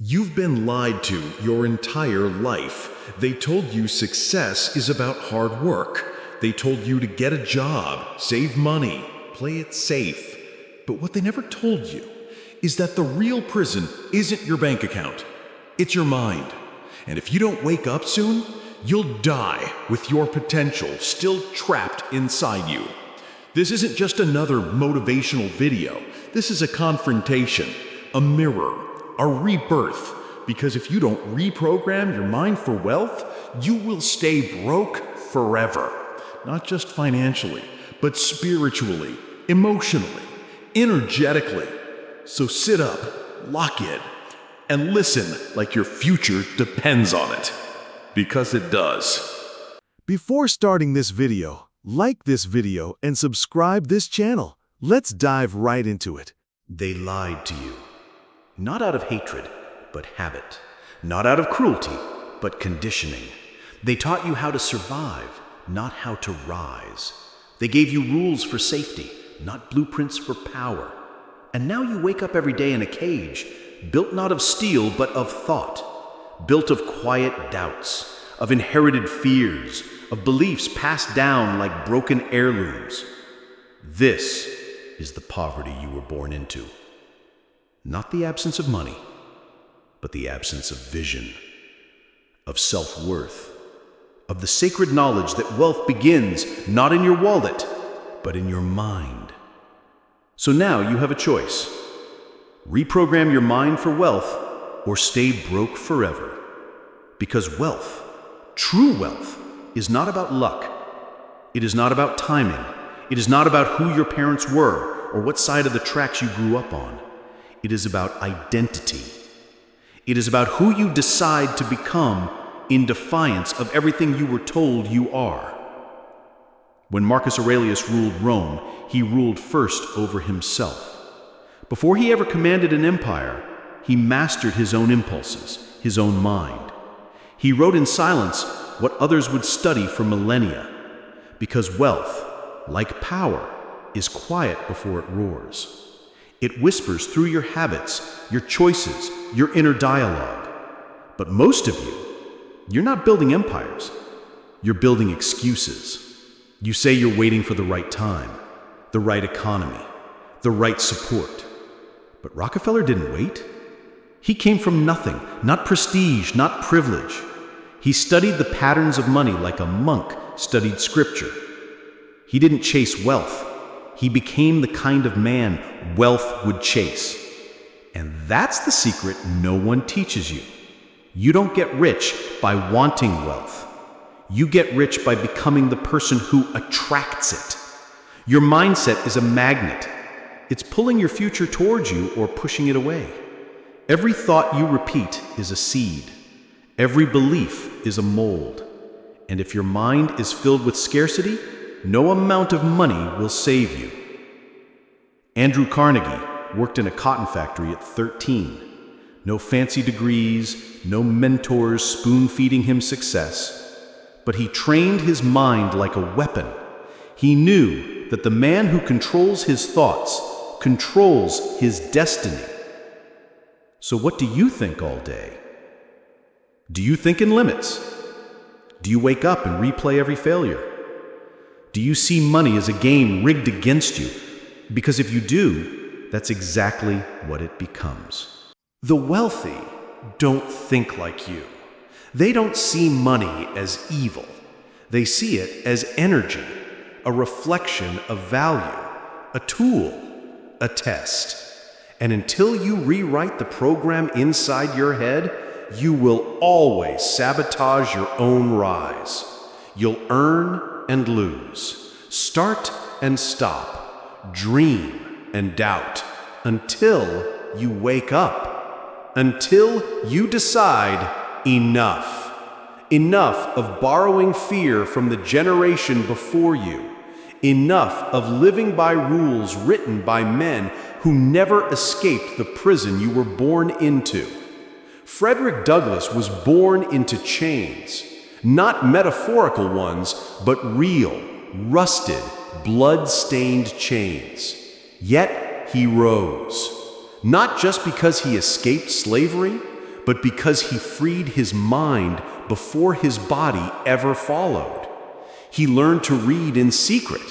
You've been lied to your entire life. They told you success is about hard work. They told you to get a job, save money, play it safe. But what they never told you is that the real prison isn't your bank account. It's your mind. And if you don't wake up soon, you'll die with your potential still trapped inside you. This isn't just another motivational video. This is a confrontation, a mirror, a rebirth. Because if you don't reprogram your mind for wealth, you will stay broke forever. Not just financially, but spiritually, emotionally, energetically. So sit up, lock in, and listen like your future depends on it. Because it does. Before starting this video, like this video and subscribe this channel. Let's dive right into it. They lied to you. Not out of hatred, but habit. Not out of cruelty, but conditioning. They taught you how to survive, not how to rise. They gave you rules for safety, not blueprints for power. And now you wake up every day in a cage, built not of steel, but of thought. Built of quiet doubts, of inherited fears, of beliefs passed down like broken heirlooms. This is the poverty you were born into. Not the absence of money, but the absence of vision, of self-worth, of the sacred knowledge that wealth begins not in your wallet, but in your mind. So now you have a choice. Reprogram your mind for wealth or stay broke forever. Because wealth, true wealth, is not about luck. It is not about timing. It is not about who your parents were or what side of the tracks you grew up on. It is about identity. It is about who you decide to become in defiance of everything you were told you are. When Marcus Aurelius ruled Rome, he ruled first over himself. Before he ever commanded an empire, he mastered his own impulses, his own mind. He wrote in silence what others would study for millennia, because wealth, like power, is quiet before it roars. It whispers through your habits, your choices, your inner dialogue. But most of you, you're not building empires. You're building excuses. You say you're waiting for the right time, the right economy, the right support. But Rockefeller didn't wait. He came from nothing, not prestige, not privilege. He studied the patterns of money like a monk studied scripture. He didn't chase wealth. He became the kind of man wealth would chase. And that's the secret no one teaches you. You don't get rich by wanting wealth. You get rich by becoming the person who attracts it. Your mindset is a magnet. It's pulling your future towards you or pushing it away. Every thought you repeat is a seed. Every belief is a mold. And if your mind is filled with scarcity, no amount of money will save you. Andrew Carnegie worked in a cotton factory at 13. No fancy degrees, no mentors spoon-feeding him success. But he trained his mind like a weapon. He knew that the man who controls his thoughts controls his destiny. So what do you think all day? Do you think in limits? Do you wake up and replay every failure? Do you see money as a game rigged against you? Because if you do, that's exactly what it becomes. The wealthy don't think like you. They don't see money as evil. They see it as energy, a reflection of value, a tool, a test. And until you rewrite the program inside your head, you will always sabotage your own rise. You'll earn and lose, start and stop, dream and doubt, until you wake up, until you decide enough. Enough of borrowing fear from the generation before you. Enough of living by rules written by men who never escaped the prison you were born into. Frederick Douglass was born into chains, not metaphorical ones, but real, rusted, blood-stained chains. Yet he rose, not just because he escaped slavery, but because he freed his mind before his body ever followed. He learned to read in secret.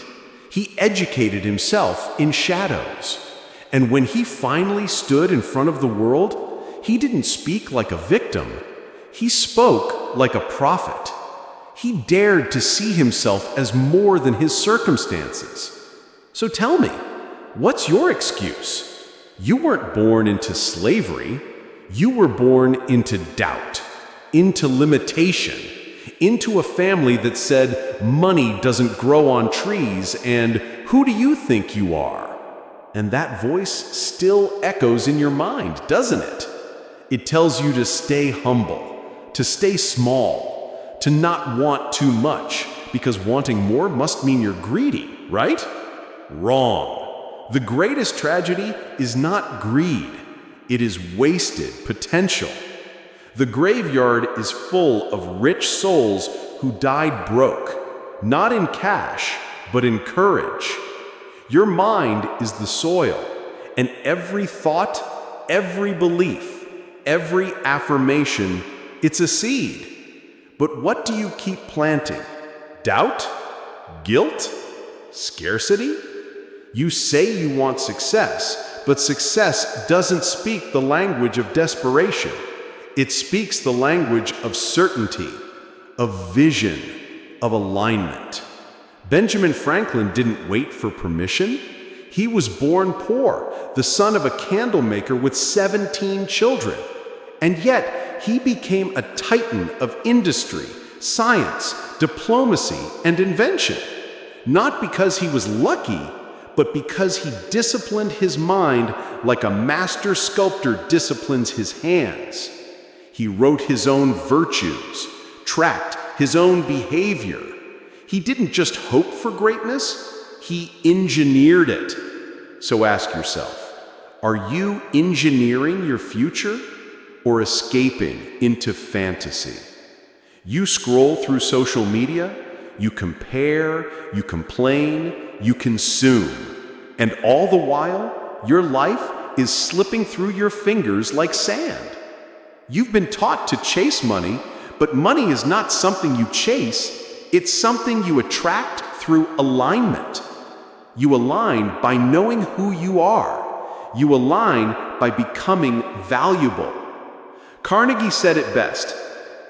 He educated himself in shadows. And when he finally stood in front of the world, he didn't speak like a victim. He spoke like a prophet. He dared to see himself as more than his circumstances. So tell me, what's your excuse? You weren't born into slavery. You were born into doubt, into limitation, into a family that said money doesn't grow on trees and who do you think you are? And that voice still echoes in your mind, doesn't it? It tells you to stay humble, to stay small, to not want too much, because wanting more must mean you're greedy, right? Wrong. The greatest tragedy is not greed. It is wasted potential. The graveyard is full of rich souls who died broke, not in cash, but in courage. Your mind is the soil, and every thought, every belief, every affirmation, it's a seed. But what do you keep planting? Doubt? Guilt? Scarcity? You say you want success, but success doesn't speak the language of desperation. It speaks the language of certainty, of vision, of alignment. Benjamin Franklin didn't wait for permission. He was born poor, the son of a candle maker with 17 children. And yet, he became a titan of industry, science, diplomacy, and invention. Not because he was lucky, but because he disciplined his mind like a master sculptor disciplines his hands. He wrote his own virtues, tracked his own behavior. He didn't just hope for greatness, he engineered it. So ask yourself, are you engineering your future or escaping into fantasy? You scroll through social media, you compare, you complain, you consume, and all the while, your life is slipping through your fingers like sand. You've been taught to chase money, but money is not something you chase, it's something you attract through alignment. You align by knowing who you are. You align by becoming valuable. Carnegie said it best,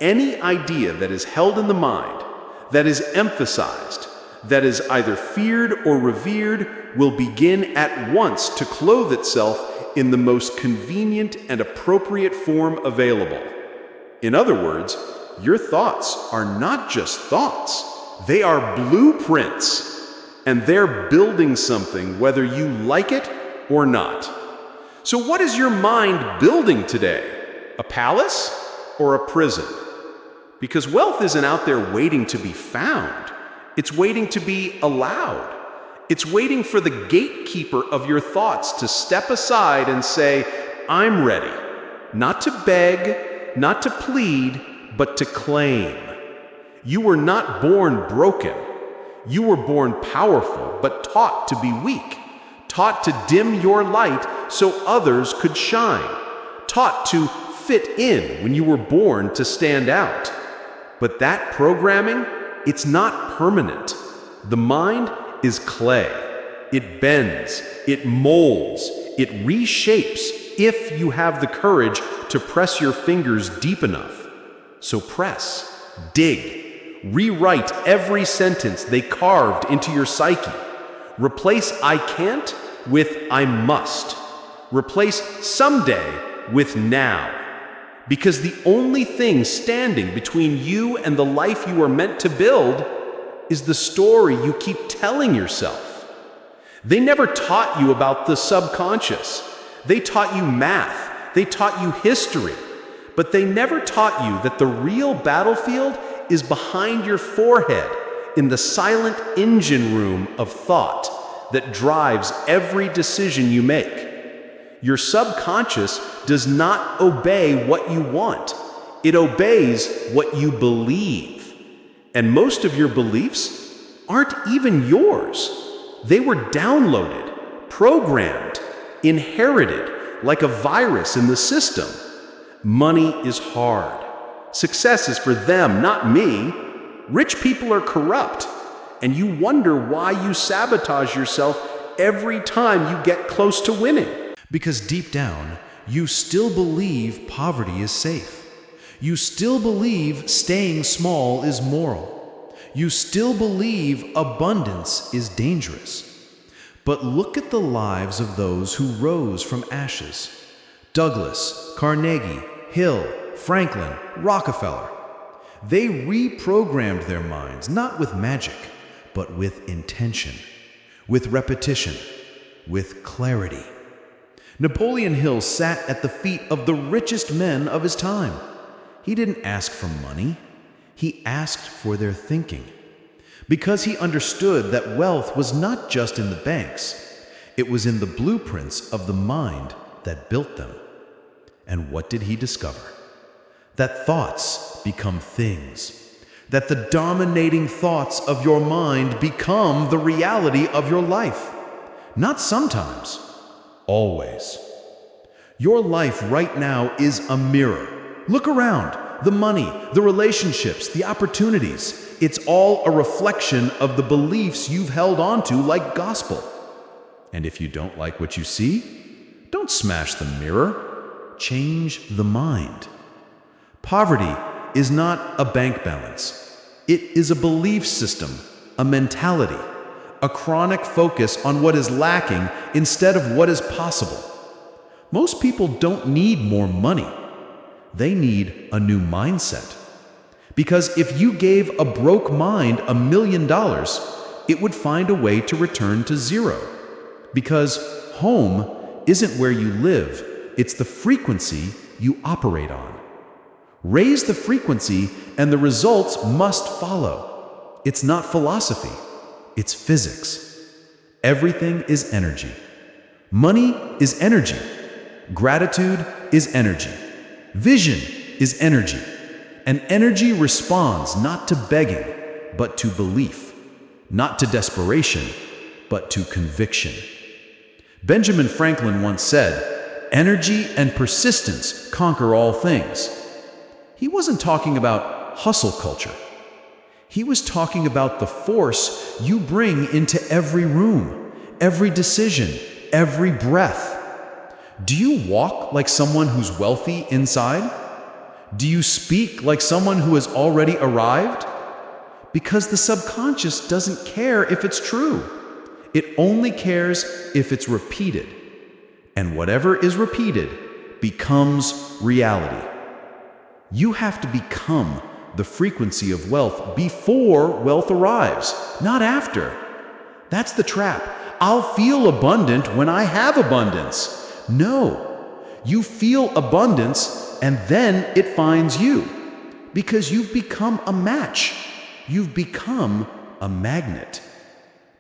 any idea that is held in the mind, that is emphasized, that is either feared or revered, will begin at once to clothe itself in the most convenient and appropriate form available. In other words, your thoughts are not just thoughts, they are blueprints, and they're building something whether you like it or not. So what is your mind building today? A palace or a prison? Because wealth isn't out there waiting to be found, it's waiting to be allowed. It's waiting for the gatekeeper of your thoughts to step aside and say, I'm ready, not to beg, not to plead, but to claim. You were not born broken. You were born powerful, but taught to be weak, taught to dim your light so others could shine, taught to fit in when you were born to stand out. But that programming, it's not permanent. The mind is clay. It bends, it molds, it reshapes if you have the courage to press your fingers deep enough. So press, dig, rewrite every sentence they carved into your psyche. Replace I can't with I must. Replace someday with now. Because the only thing standing between you and the life you are meant to build is the story you keep telling yourself. They never taught you about the subconscious. They taught you math. They taught you history. But they never taught you that the real battlefield is behind your forehead in the silent engine room of thought that drives every decision you make. Your subconscious does not obey what you want. It obeys what you believe. And most of your beliefs aren't even yours. They were downloaded, programmed, inherited like a virus in the system. Money is hard. Success is for them, not me. Rich people are corrupt, and you wonder why you sabotage yourself every time you get close to winning. Because deep down, you still believe poverty is safe. You still believe staying small is moral. You still believe abundance is dangerous. But look at the lives of those who rose from ashes. Douglas, Carnegie, Hill, Franklin, Rockefeller. They reprogrammed their minds, not with magic, but with intention, with repetition, with clarity. Napoleon Hill sat at the feet of the richest men of his time. He didn't ask for money. He asked for their thinking. Because he understood that wealth was not just in the banks. It was in the blueprints of the mind that built them. And what did he discover? That thoughts become things. That the dominating thoughts of your mind become the reality of your life. Not sometimes, always. Your life right now is a mirror. Look around. The money, the relationships, the opportunities. It's all a reflection of the beliefs you've held onto like gospel. And if you don't like what you see, don't smash the mirror. Change the mind. Poverty is not a bank balance. It is a belief system, a mentality, a chronic focus on what is lacking instead of what is possible. Most people don't need more money. They need a new mindset. Because if you gave a broke mind $1 million, it would find a way to return to zero. Because home isn't where you live, it's the frequency you operate on. Raise the frequency and the results must follow. It's not philosophy, it's physics. Everything is energy. Money is energy. Gratitude is energy. Vision is energy. And energy responds not to begging, but to belief. Not to desperation, but to conviction. Benjamin Franklin once said, "Energy and persistence conquer all things." He wasn't talking about hustle culture. He was talking about the force you bring into every room, every decision, every breath. Do you walk like someone who's wealthy inside? Do you speak like someone who has already arrived? Because the subconscious doesn't care if it's true. It only cares if it's repeated. And whatever is repeated becomes reality. You have to become the frequency of wealth before wealth arrives, not after. That's the trap. I'll feel abundant when I have abundance. No, you feel abundance and then it finds you. Because you've become a match. You've become a magnet.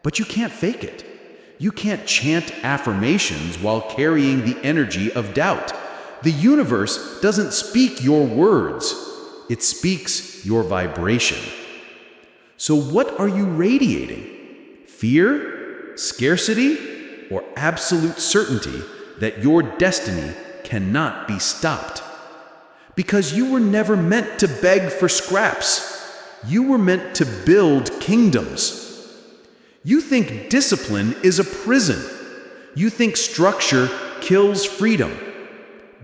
But you can't fake it. You can't chant affirmations while carrying the energy of doubt. The universe doesn't speak your words. It speaks your vibration. So what are you radiating? Fear, scarcity, or absolute certainty that your destiny cannot be stopped? Because you were never meant to beg for scraps. You were meant to build kingdoms. You think discipline is a prison. You think structure kills freedom.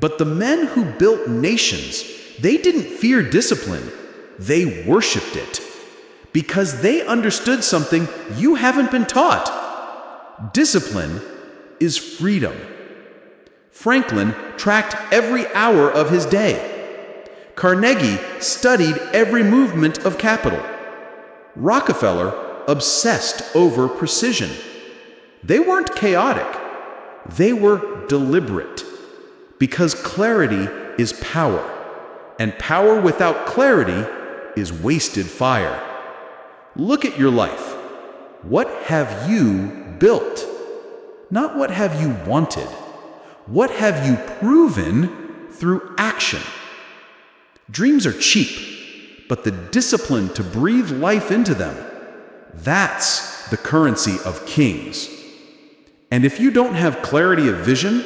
But the men who built nations, they didn't fear discipline. They worshipped it. Because they understood something you haven't been taught. Discipline is freedom. Franklin tracked every hour of his day. Carnegie studied every movement of capital. Rockefeller obsessed over precision. They weren't chaotic. They were deliberate. Because clarity is power. And power without clarity is wasted fire. Look at your life. What have you built? Not what have you wanted. What have you proven through action? Dreams are cheap, but the discipline to breathe life into them, that's the currency of kings. And if you don't have clarity of vision,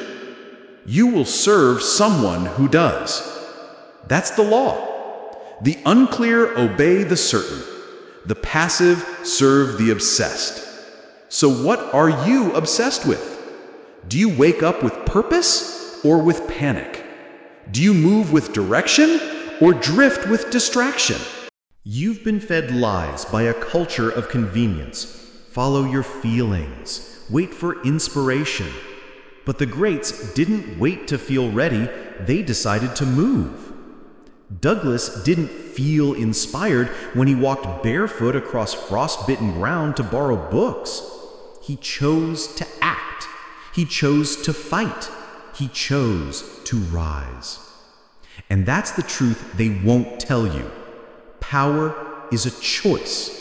you will serve someone who does. That's the law. The unclear obey the certain. The passive serve the obsessed. So what are you obsessed with? Do you wake up with purpose or with panic? Do you move with direction or drift with distraction? You've been fed lies by a culture of convenience. Follow your feelings. Wait for inspiration. But the greats didn't wait to feel ready, they decided to move. Douglas didn't feel inspired when he walked barefoot across frost-bitten ground to borrow books. He chose to act. He chose to fight. He chose to rise. And that's the truth they won't tell you. Power is a choice,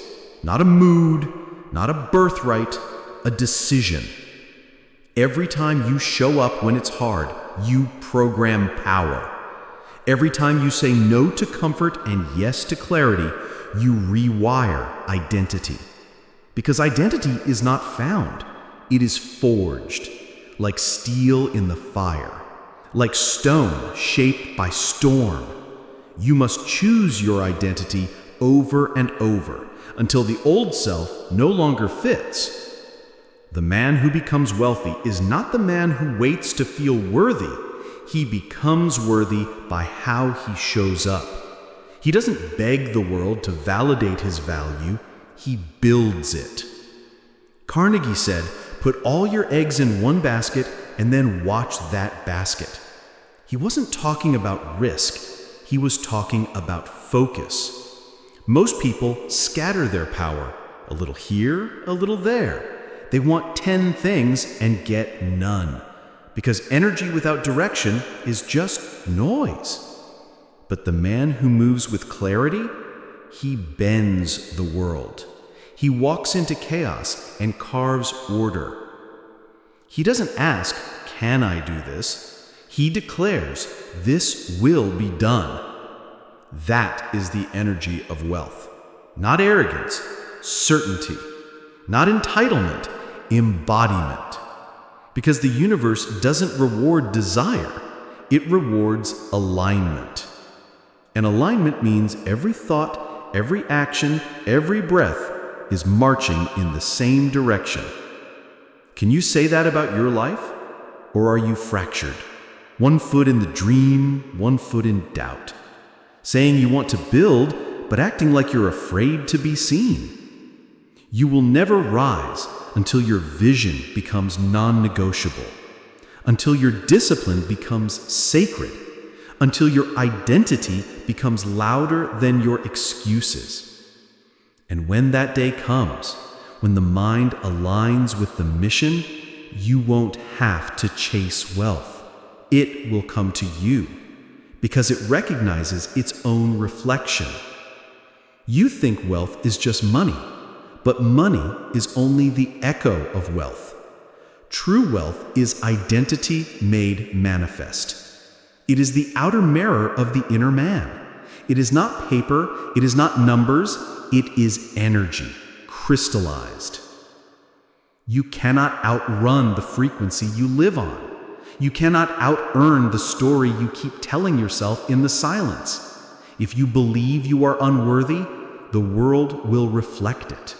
not a mood, not a birthright, a decision. Every time you show up when it's hard, you program power. Every time you say no to comfort and yes to clarity, you rewire identity. Because identity is not found, it is forged, like steel in the fire, like stone shaped by storm. You must choose your identity over and over until the old self no longer fits. The man who becomes wealthy is not the man who waits to feel worthy. He becomes worthy by how he shows up. He doesn't beg the world to validate his value, he builds it. Carnegie said, "Put all your eggs in one basket and then watch that basket." He wasn't talking about risk, he was talking about focus. Most people scatter their power, a little here, a little there. They want 10 things and get none, because energy without direction is just noise. But the man who moves with clarity, he bends the world. He walks into chaos and carves order. He doesn't ask, "Can I do this?" He declares, "This will be done." That is the energy of wealth. Not arrogance, certainty. Not entitlement, embodiment. Because the universe doesn't reward desire, it rewards alignment. And alignment means every thought, every action, every breath is marching in the same direction. Can you say that about your life? Or are you fractured? One foot in the dream, one foot in doubt. Saying you want to build, but acting like you're afraid to be seen. You will never rise until your vision becomes non-negotiable, until your discipline becomes sacred, until your identity becomes louder than your excuses. And when that day comes, when the mind aligns with the mission, you won't have to chase wealth. It will come to you, because it recognizes its own reflection. You think wealth is just money, but money is only the echo of wealth. True wealth is identity made manifest. It is the outer mirror of the inner man. It is not paper, it is not numbers, it is energy, crystallized. You cannot outrun the frequency you live on. You cannot out-earn the story you keep telling yourself in the silence. If you believe you are unworthy, the world will reflect it.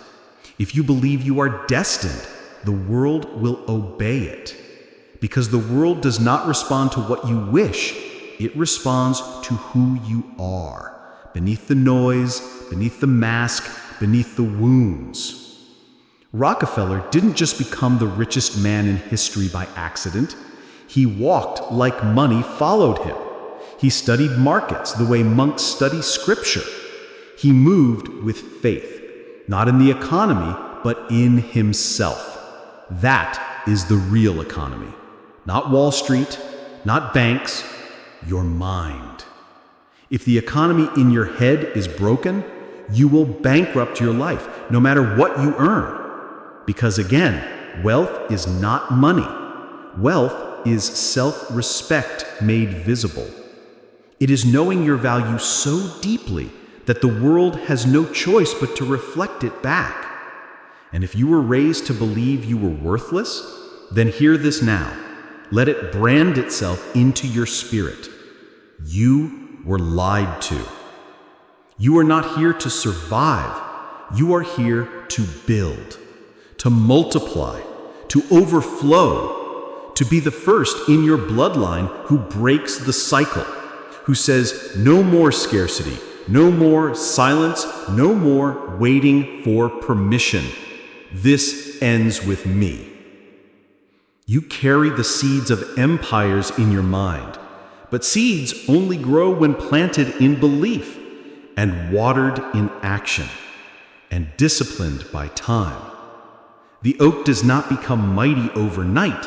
If you believe you are destined, the world will obey it. Because the world does not respond to what you wish, it responds to who you are, beneath the noise, beneath the mask, beneath the wounds. Rockefeller didn't just become the richest man in history by accident. He walked like money followed him. He studied markets the way monks study scripture. He moved with faith, not in the economy, but in himself. That is the real economy. Not Wall Street, not banks, your mind. If the economy in your head is broken, you will bankrupt your life, no matter what you earn. Because again, wealth is not money. Wealth is self-respect made visible. It is knowing your value so deeply that the world has no choice but to reflect it back. And if you were raised to believe you were worthless, then hear this now. Let it brand itself into your spirit. You or lied to. You are not here to survive. You are here to build, to multiply, to overflow, to be the first in your bloodline who breaks the cycle, who says no more scarcity, no more silence, no more waiting for permission. This ends with me. You carry the seeds of empires in your mind, but seeds only grow when planted in belief and watered in action and disciplined by time. The oak does not become mighty overnight,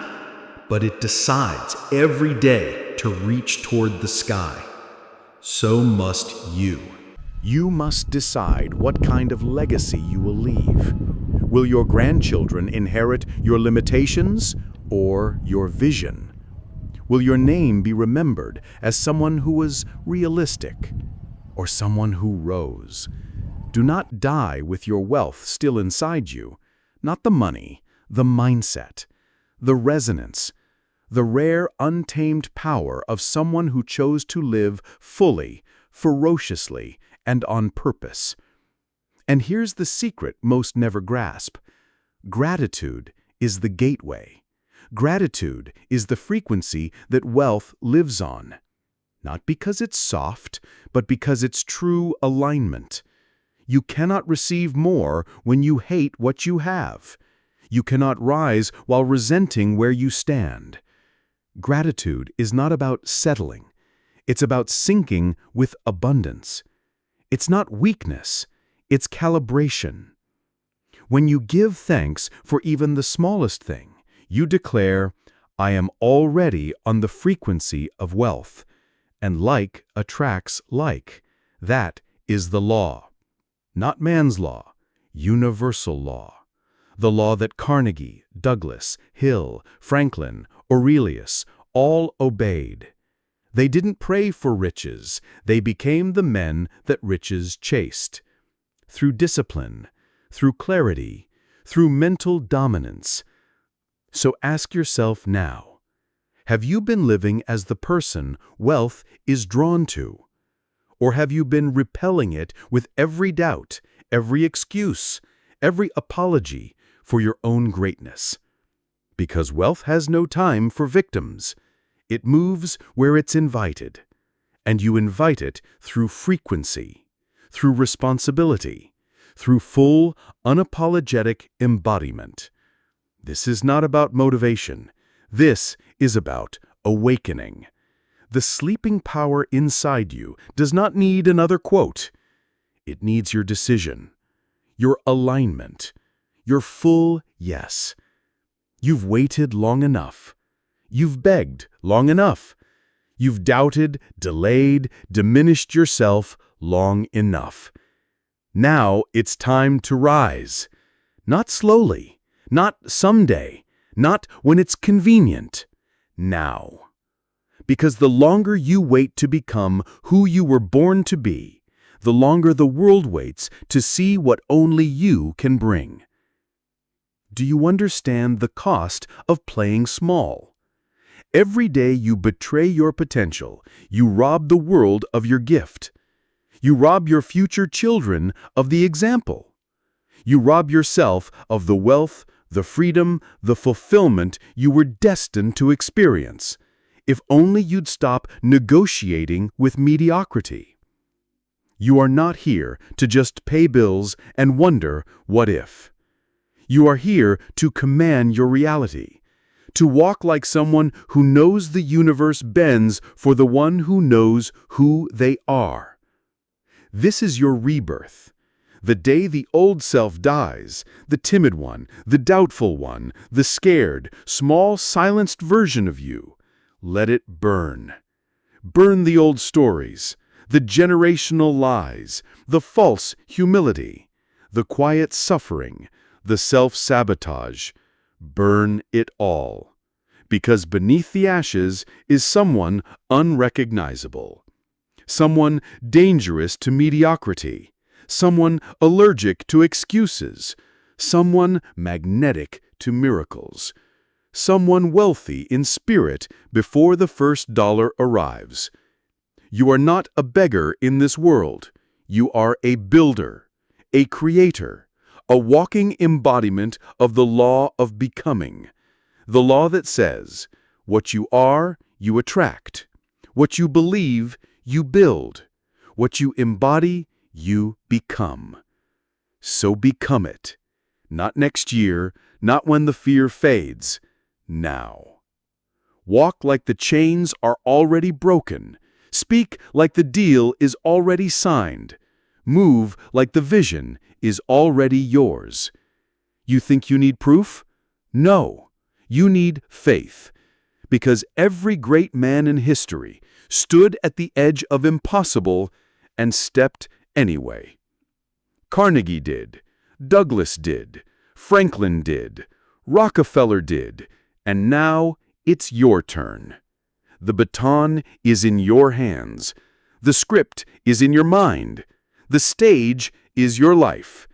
but it decides every day to reach toward the sky. So must you. You must decide what kind of legacy you will leave. Will your grandchildren inherit your limitations or your vision? Will your name be remembered as someone who was realistic or someone who rose? Do not die with your wealth still inside you. Not the money, the mindset, the resonance, the rare untamed power of someone who chose to live fully, ferociously, and on purpose. And here's the secret most never grasp. Gratitude is the gateway. Gratitude is the frequency that wealth lives on. Not because it's soft, but because it's true alignment. You cannot receive more when you hate what you have. You cannot rise while resenting where you stand. Gratitude is not about settling. It's about syncing with abundance. It's not weakness, it's calibration. When you give thanks for even the smallest thing, you declare, I am already on the frequency of wealth, and like attracts like. That is the law. Not man's law, universal law. The law that Carnegie, Douglas, Hill, Franklin, Aurelius all obeyed. They didn't pray for riches, they became the men that riches chased. Through discipline, through clarity, through mental dominance. So ask yourself now, have you been living as the person wealth is drawn to? Or have you been repelling it with every doubt, every excuse, every apology for your own greatness? Because wealth has no time for victims. It moves where it's invited, and you invite it through frequency, through responsibility, through full, unapologetic embodiment. This is not about motivation. This is about awakening. The sleeping power inside you does not need another quote. It needs your decision, your alignment, your full yes. You've waited long enough. You've begged long enough. You've doubted, delayed, diminished yourself long enough. Now it's time to rise. Not slowly, not someday, not when it's convenient. Now. Because the longer you wait to become who you were born to be, the longer the world waits to see what only you can bring. Do you understand the cost of playing small? Every day you betray your potential, you rob the world of your gift. You rob your future children of the example. You rob yourself of the wealth, the freedom, the fulfillment you were destined to experience. If only you'd stop negotiating with mediocrity. You are not here to just pay bills and wonder, what if? You are here to command your reality. To walk like someone who knows the universe bends for the one who knows who they are. This is your rebirth. The day the old self dies, the timid one, the doubtful one, the scared, small, silenced version of you, let it burn. Burn the old stories, the generational lies, the false humility, the quiet suffering, the self-sabotage. Burn it all, because beneath the ashes is someone unrecognizable, someone dangerous to mediocrity, someone allergic to excuses, someone magnetic to miracles, someone wealthy in spirit before the first dollar arrives. You are not a beggar in this world. You are a builder, a creator, a walking embodiment of the law of becoming. The law that says, what you are, you attract. What you believe, you build. What you embody, you become. So become it. Not next year, not when the fear fades. Now. Walk like the chains are already broken. Speak like the deal is already signed. Move like the vision is already yours. You think you need proof? No. You need faith. Because every great man in history stood at the edge of impossible and stepped anyway. Carnegie did. Douglas did. Franklin did. Rockefeller did. And now it's your turn. The baton is in your hands. The script is in your mind. The stage is your life.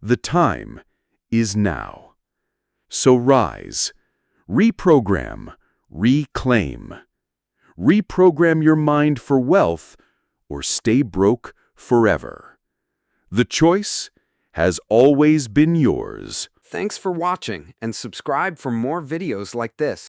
The time is now. So rise. Reprogram. Reclaim. Reprogram your mind for wealth or stay broke forever. The choice has always been yours. Thanks for watching and subscribe for more videos like this.